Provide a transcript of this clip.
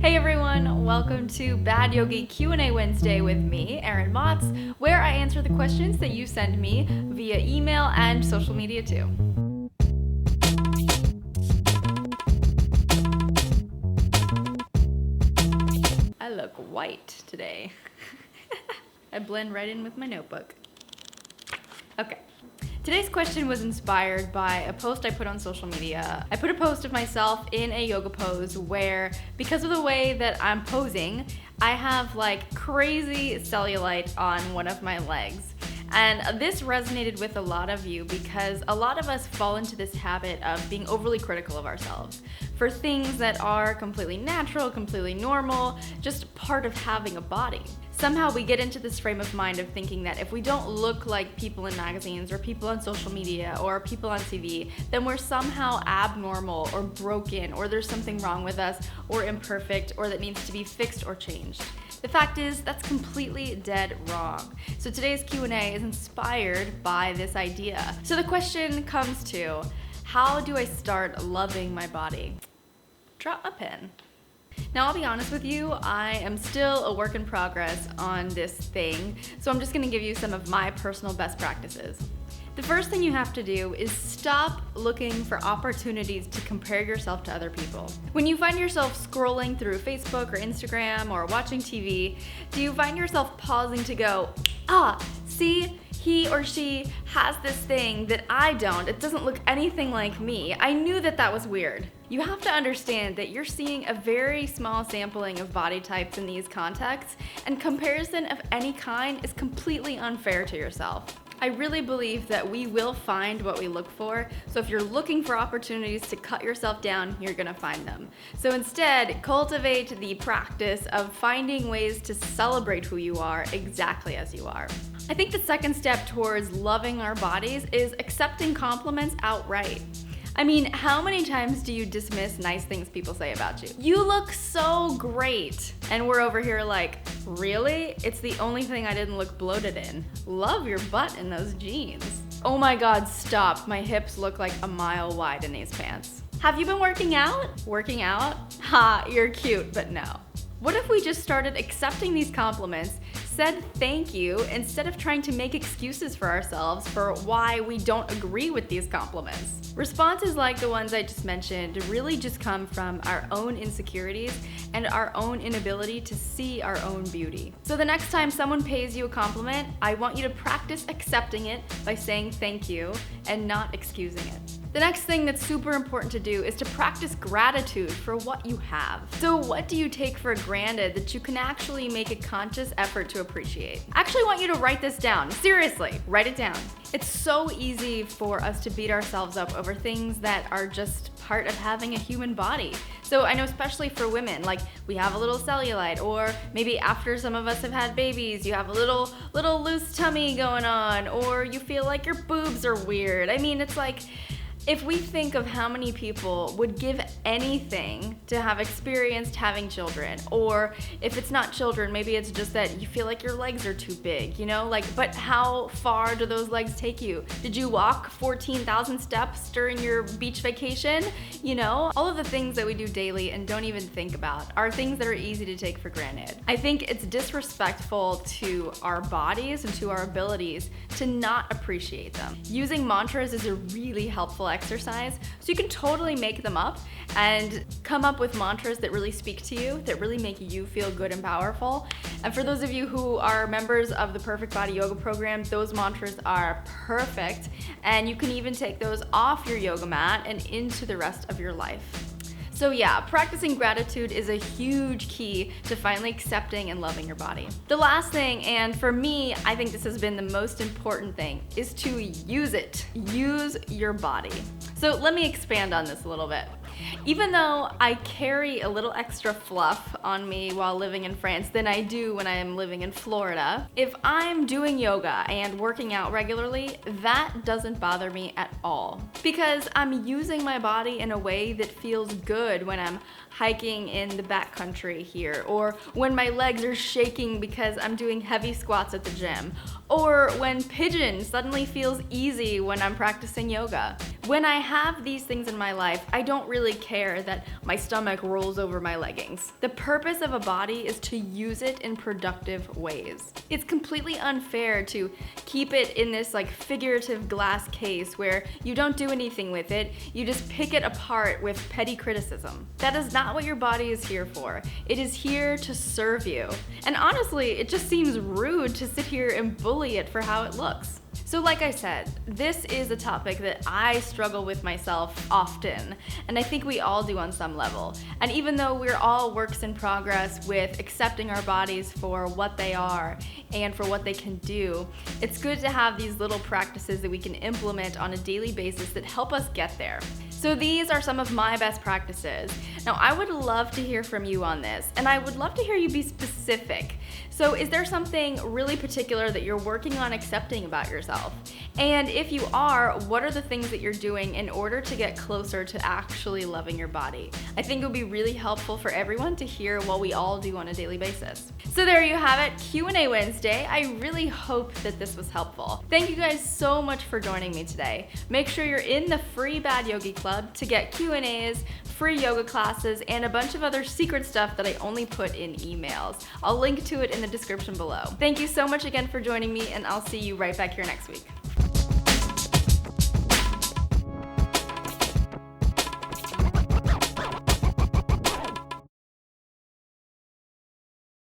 Hey everyone, welcome to Bad Yogi Q&A Wednesday with me, Erin Motz, where I answer the questions that you send me via email and social media too. I look white today. I blend right in with my notebook. Okay. Today's question was inspired by a post I put on social media. I put a post of myself in a yoga pose where, because of the way that I'm posing, I have like crazy cellulite on one of my legs. And this resonated with a lot of you because a lot of us fall into this habit of being overly critical of ourselves for things that are completely natural, completely normal, just part of having a body. Somehow we get into this frame of mind of thinking that if we don't look like people in magazines or people on social media or people on TV, then we're somehow abnormal or broken or there's something wrong with us or imperfect or that needs to be fixed or changed. The fact is, that's completely dead wrong. So today's Q&A is inspired by this idea. So the question comes to, how do I start loving my body? Drop a pin. Now, I'll be honest with you, I am still a work in progress on this thing, so I'm just gonna give you some of my personal best practices. The first thing you have to do is stop looking for opportunities to compare yourself to other people. When you find yourself scrolling through Facebook or Instagram or watching TV, do you find yourself pausing to go, see, he or she has this thing that I don't. It doesn't look anything like me. I knew that that was weird. You have to understand that you're seeing a very small sampling of body types in these contexts, and comparison of any kind is completely unfair to yourself. I really believe that we will find what we look for, so if you're looking for opportunities to cut yourself down, you're gonna find them. So instead, cultivate the practice of finding ways to celebrate who you are exactly as you are. I think the second step towards loving our bodies is accepting compliments outright. I mean, how many times do you dismiss nice things people say about you? You look so great. And we're over here like, really? It's the only thing I didn't look bloated in. Love your butt in those jeans. Oh my God, stop. My hips look like a mile wide in these pants. Have you been working out? Working out? Ha, you're cute, but no. What if we just started accepting these compliments, said thank you, instead of trying to make excuses for ourselves for why we don't agree with these compliments? Responses like the ones I just mentioned really just come from our own insecurities and our own inability to see our own beauty. So the next time someone pays you a compliment, I want you to practice accepting it by saying thank you and not excusing it. The next thing that's super important to do is to practice gratitude for what you have. So what do you take for granted that you can actually make a conscious effort to appreciate? I actually want you to write this down. Seriously, write it down. It's so easy for us to beat ourselves up over things that are just part of having a human body. So I know especially for women, like we have a little cellulite, or maybe after some of us have had babies, you have a little loose tummy going on, or you feel like your boobs are weird. I mean, it's like, if we think of how many people would give anything to have experienced having children, or if it's not children, maybe it's just that you feel like your legs are too big, you know? Like, but how far do those legs take you? Did you walk 14,000 steps during your beach vacation? You know, all of the things that we do daily and don't even think about are things that are easy to take for granted. I think it's disrespectful to our bodies and to our abilities to not appreciate them. Using mantras is a really helpful exercise, so you can totally make them up and come up with mantras that really speak to you, that really make you feel good and powerful. And for those of you who are members of the Perfect Body Yoga program, those mantras are perfect, and you can even take those off your yoga mat and into the rest of your life. So yeah, practicing gratitude is a huge key to finally accepting and loving your body. The last thing, and for me, I think this has been the most important thing, is to use it. Use your body. So let me expand on this a little bit. Even though I carry a little extra fluff on me while living in France than I do when I am living in Florida, if I'm doing yoga and working out regularly, that doesn't bother me at all. Because I'm using my body in a way that feels good when I'm hiking in the backcountry here, or when my legs are shaking because I'm doing heavy squats at the gym, or when pigeon suddenly feels easy when I'm practicing yoga. When I have these things in my life, I don't really care that my stomach rolls over my leggings. The purpose of a body is to use it in productive ways. It's completely unfair to keep it in this like figurative glass case where you don't do anything with it, you just pick it apart with petty criticism. That is not what your body is here for. It is here to serve you. And honestly, it just seems rude to sit here and bully it for how it looks. So like I said, this is a topic that I struggle with myself often, and I think we all do on some level. And even though we're all works in progress with accepting our bodies for what they are and for what they can do, it's good to have these little practices that we can implement on a daily basis that help us get there. So these are some of my best practices. Now I would love to hear from you on this, and I would love to hear you be specific. So is there something really particular that you're working on accepting about yourself? And if you are, what are the things that you're doing in order to get closer to actually loving your body? I think it would be really helpful for everyone to hear what we all do on a daily basis. So there you have it, Q&A Wednesday. I really hope that this was helpful. Thank you guys so much for joining me today. Make sure you're in the free Bad Yogi Club to get Q&As, free yoga classes, and a bunch of other secret stuff that I only put in emails. I'll link to it in the description below. Thank you so much again for joining me, and I'll see you right back here next week.